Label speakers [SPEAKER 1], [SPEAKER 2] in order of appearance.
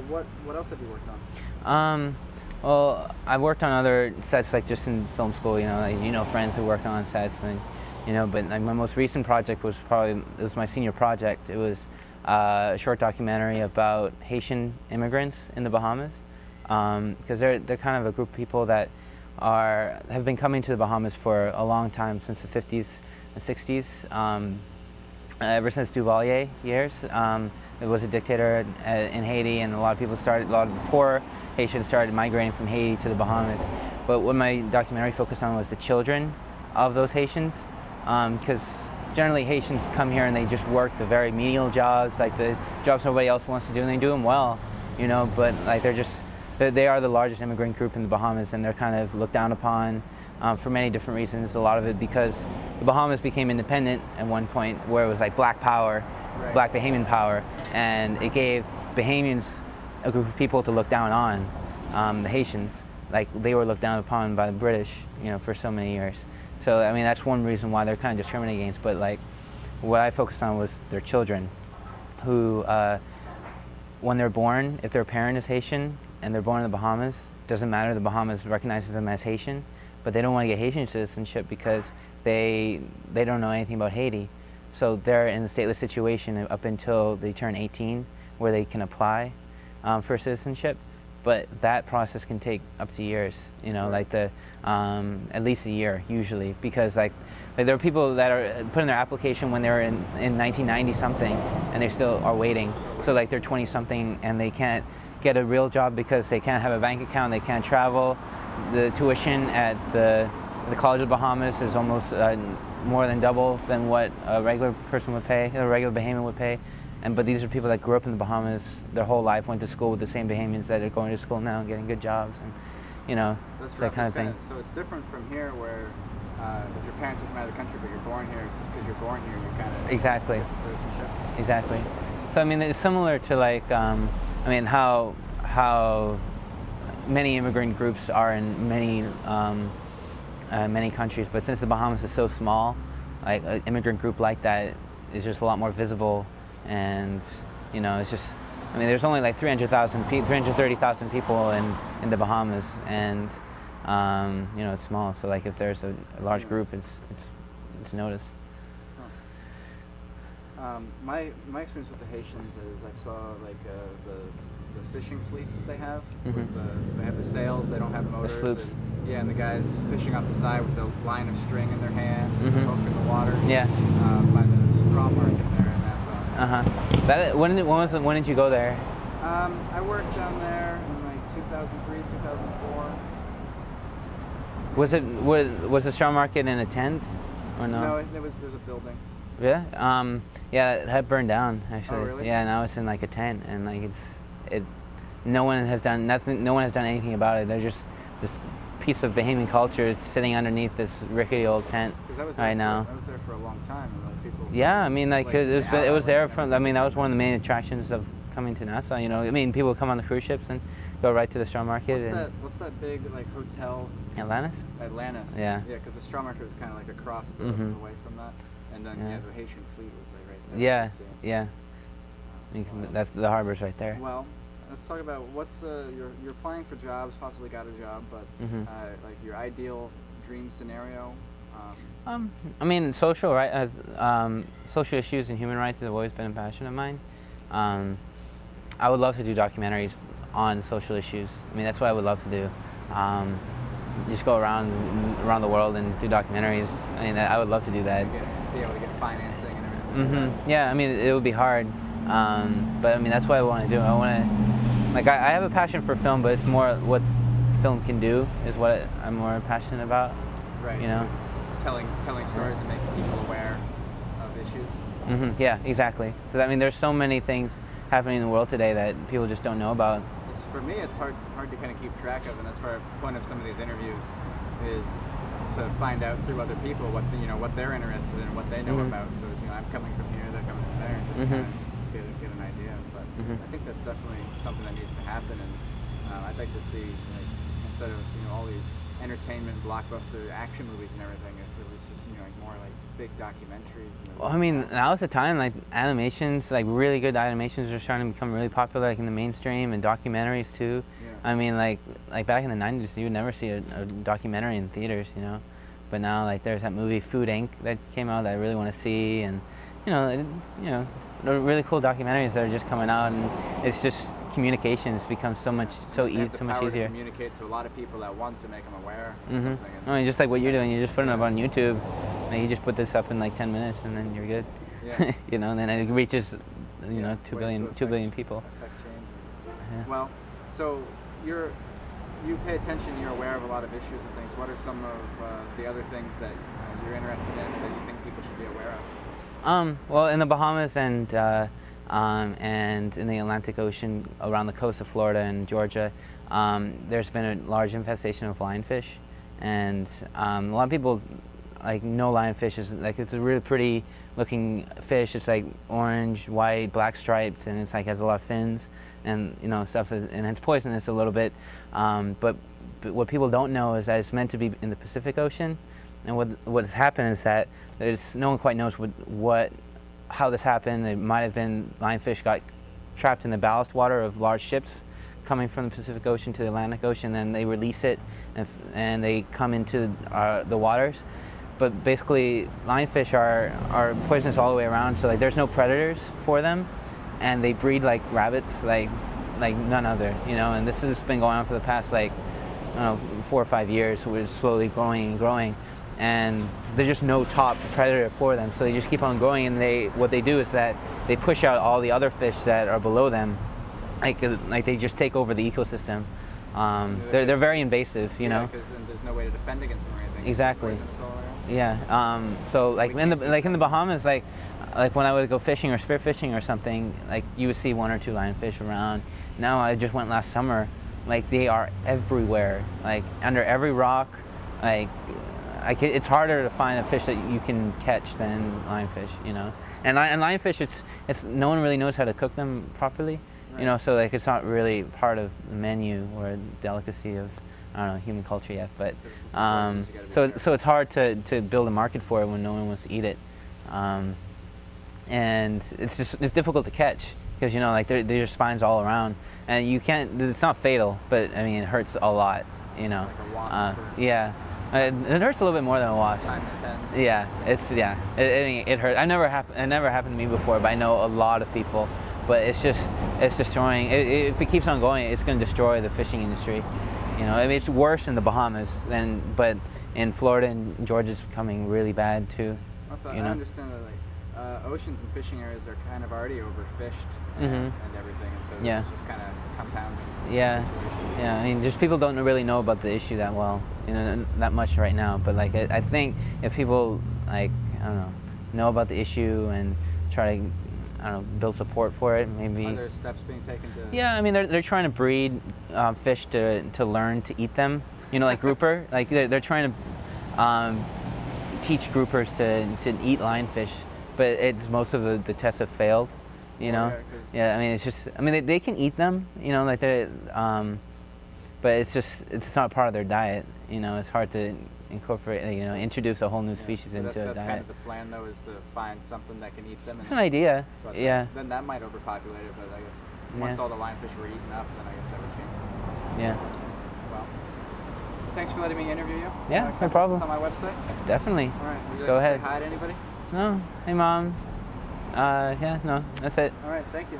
[SPEAKER 1] What else have you worked on?
[SPEAKER 2] Well, I've worked on other sets, like just in film school. Friends who work on sets, and But like my most recent project was my senior project. It was a short documentary about Haitian immigrants in the Bahamas, because they're kind of a group of people that have been coming to the Bahamas for a long time, since the 50s and 60s. Ever since Duvalier years, there was a dictator in Haiti, and a lot of the poor Haitians started migrating from Haiti to the Bahamas. But what my documentary focused on was the children of those Haitians, because generally Haitians come here and they just work the very menial jobs, like the jobs nobody else wants to do, and they do them well, but like they are the largest immigrant group in the Bahamas, and they're kind of looked down upon for many different reasons. A lot of it because the Bahamas became independent at one point, where it was like black power,
[SPEAKER 1] right.
[SPEAKER 2] Black Bahamian power, and it gave Bahamians a group of people to look down on, the Haitians. Like they were looked down upon by the British, for so many years. So I mean, that's one reason why they're kind of discriminated against. But like, what I focused on was their children, who, when they're born, if their parent is Haitian and they're born in the Bahamas, doesn't matter. The Bahamas recognizes them as Haitian, but they don't want to get Haitian citizenship because they don't know anything about Haiti. So they're in a stateless situation up until they turn 18, where they can apply for citizenship. But that process can take up to years, like at least a year usually, because like there are people that are putting their application when they're in 1990 something, and they still are waiting. So like they're 20 something and they can't get a real job because they can't have a bank account, they can't travel. The tuition at the College of the Bahamas is almost more than double than what a regular person would pay, a regular Bahamian would pay. But these are people that grew up in the Bahamas their whole life, went to school with the same Bahamians that are going to school now and getting good jobs, and that kind of thing.
[SPEAKER 1] So it's different from here, where if your parents are from out of the country but you're born here, just because you're born here, you kind of
[SPEAKER 2] exactly
[SPEAKER 1] get the citizenship.
[SPEAKER 2] Exactly. So I mean, it's similar to like how many immigrant groups are in many countries, but since the Bahamas is so small, like an immigrant group like that is just a lot more visible. And it's just, there's only like 330,000 people in the Bahamas, and it's small. So like if there's a large group, it's noticed.
[SPEAKER 1] My experience with the Haitians is I saw like the fishing fleets that they have.
[SPEAKER 2] Mm-hmm.
[SPEAKER 1] They have the sails. They don't have motors.
[SPEAKER 2] The sloops.
[SPEAKER 1] And the guys fishing off the side with the line of string in their hand,
[SPEAKER 2] mm-hmm.
[SPEAKER 1] hook in the water.
[SPEAKER 2] Yeah.
[SPEAKER 1] By the straw market there in Nassau.
[SPEAKER 2] When did you go there?
[SPEAKER 1] I worked down there in like 2003, 2004.
[SPEAKER 2] Was the straw market in a tent, or no?
[SPEAKER 1] No, there's a building.
[SPEAKER 2] Yeah. Yeah, it had burned down actually.
[SPEAKER 1] Oh, really?
[SPEAKER 2] Yeah, now it's in like a tent, and like no one has done nothing. No one has done anything about it. They're just this piece of Bahamian culture sitting underneath this rickety old tent right now.
[SPEAKER 1] I was there for a long time, and like people.
[SPEAKER 2] Yeah, I mean, like it was there from. I mean, that was one of the main attractions of coming to Nassau. I mean, people would come on the cruise ships and go right to the straw market.
[SPEAKER 1] What's that big like hotel?
[SPEAKER 2] Atlantis.
[SPEAKER 1] Atlantis.
[SPEAKER 2] Yeah.
[SPEAKER 1] Yeah, because the straw market was kind of like across the
[SPEAKER 2] mm-hmm.
[SPEAKER 1] way from that, and then the Haitian fleet was like right there.
[SPEAKER 2] Yeah. Yeah. That's the harbor's right there.
[SPEAKER 1] Well, let's talk about what's you're applying for jobs, possibly got a job, but
[SPEAKER 2] mm-hmm.
[SPEAKER 1] Like your ideal dream scenario.
[SPEAKER 2] I mean, social issues and human rights have always been a passion of mine. I would love to do documentaries on social issues. I mean, that's what I would love to do. Just go around the world and do documentaries. I mean, I would love to do that.
[SPEAKER 1] Be able to get financing and everything.
[SPEAKER 2] Mm-hmm. Yeah, I mean, it would be hard, but I mean, that's what I want to do. I want to, like, I have a passion for film, but it's more what film can do is what I'm more passionate about.
[SPEAKER 1] Right. Telling stories and making people aware of issues.
[SPEAKER 2] Mm-hmm. Yeah, exactly. Because I mean, there's so many things happening in the world today that people just don't know about.
[SPEAKER 1] For me, it's hard to kind of keep track of, and that's where the point of some of these interviews is to find out through other people what they're interested in, what they know
[SPEAKER 2] mm-hmm.
[SPEAKER 1] about. So I'm coming from here, they're coming from there, and just
[SPEAKER 2] mm-hmm.
[SPEAKER 1] kind of get an idea. But
[SPEAKER 2] mm-hmm.
[SPEAKER 1] I think that's definitely something that needs to happen, and I'd like to see, like, instead of all these entertainment, blockbuster action movies and everything. It was just, you know, like more like big documentaries. And
[SPEAKER 2] Well, I mean, now is the time, like animations, like really good animations are starting to become really popular, like in the mainstream, and documentaries too.
[SPEAKER 1] Yeah.
[SPEAKER 2] I mean, like back in the 90s, you would never see a documentary in theaters, you know. But now, like, there's that movie Food Inc. that came out that I really want to see, and you know, really cool documentaries that are just coming out, and it's just communications becomes so much easier.
[SPEAKER 1] To communicate to a lot of people at once and make them aware of something.
[SPEAKER 2] I mean, just like what you're doing, you just put it up on YouTube, and you just put this up in like 10 minutes, and then you're good.
[SPEAKER 1] Yeah.
[SPEAKER 2] You know, and then it reaches, you know, 2
[SPEAKER 1] ways
[SPEAKER 2] billion people.
[SPEAKER 1] Affect change.
[SPEAKER 2] Yeah.
[SPEAKER 1] Well, so you pay attention. You're aware of a lot of issues and things. What are some of the other things that you're interested in that you think people should be aware of?
[SPEAKER 2] Well, in the Bahamas and in the Atlantic Ocean around the coast of Florida and Georgia, there's been a large infestation of lionfish, and a lot of people like know lionfish is like it's a really pretty looking fish. It's like orange, white, black striped, and it's like has a lot of fins and you know stuff, and it's poisonous a little bit. But what people don't know is that it's meant to be in the Pacific Ocean, and what has happened is that no one quite knows how this happened. It might have been lionfish got trapped in the ballast water of large ships coming from the Pacific Ocean to the Atlantic Ocean, then they release it and they come into the waters. But basically lionfish are poisonous all the way around, so like there's no predators for them, and they breed like rabbits like none other, you know, and this has been going on for the past like I don't know 4 or 5 years. So we're slowly growing and growing, and there's just no top predator for them, so they just keep on growing, and what they do is that they push out all the other fish that are below them, like they just take over the ecosystem. They're very invasive, you know.
[SPEAKER 1] Because there's no way to defend against them or anything.
[SPEAKER 2] Exactly. Yeah. So like in the Bahamas, like when I would go fishing or spearfishing or something, like you would see 1 or 2 lionfish around. Now I just went last summer, like they are everywhere, like under every rock, like. It's harder to find a fish that you can catch than lionfish, you know. And lionfish, it's no one really knows how to cook them properly, right. You know. So like it's not really part of the menu or a delicacy of I don't know human culture yet. But so it's hard to build a market for it when no one wants to eat it, and it's difficult to catch because you know like there's just spines all around, and you can't. It's not fatal, but I mean it hurts a lot, you know.
[SPEAKER 1] Like a wasp.
[SPEAKER 2] Yeah. It hurts a little bit more than a wasp.
[SPEAKER 1] Times 10.
[SPEAKER 2] Yeah, it hurts. It never happened to me before, but I know a lot of people. But it's destroying. If it keeps on going, it's going to destroy the fishing industry. You know, I mean, it's worse in the Bahamas but in Florida and Georgia it's becoming really bad too.
[SPEAKER 1] Also,
[SPEAKER 2] you know?
[SPEAKER 1] I understand that like oceans and fishing areas are kind of already overfished and everything, and so this is just kind of compounding.
[SPEAKER 2] Yeah, yeah. I mean, just people don't really know about the issue that well, you know, that much right now. But like, I think if people like, I don't know about the issue and try to, I don't know, build support for it, maybe.
[SPEAKER 1] Are there steps being taken to?
[SPEAKER 2] Yeah, I mean, they're trying to breed fish to learn to eat them. You know, like grouper. Like they're trying to teach groupers to eat lionfish, but it's most of the tests have failed. You know, yeah. I mean, it's just. I mean, they can eat them. You know, like they, but it's not part of their diet. You know, it's hard to incorporate. You know, introduce a whole new species into a diet.
[SPEAKER 1] That's kind of the plan, though, is to find something that can eat them.
[SPEAKER 2] It's an idea.
[SPEAKER 1] But
[SPEAKER 2] yeah.
[SPEAKER 1] Then that might overpopulate it, but I guess once all the lionfish were eaten up, then I guess that would change.
[SPEAKER 2] Yeah.
[SPEAKER 1] Well, thanks for letting me interview you.
[SPEAKER 2] Yeah, no problem.
[SPEAKER 1] On my website.
[SPEAKER 2] Definitely.
[SPEAKER 1] All right. Would you
[SPEAKER 2] Go
[SPEAKER 1] like
[SPEAKER 2] ahead.
[SPEAKER 1] to say hi to anybody?
[SPEAKER 2] No. Hey, Mom. Yeah. No. That's it.
[SPEAKER 1] All right. Thank you.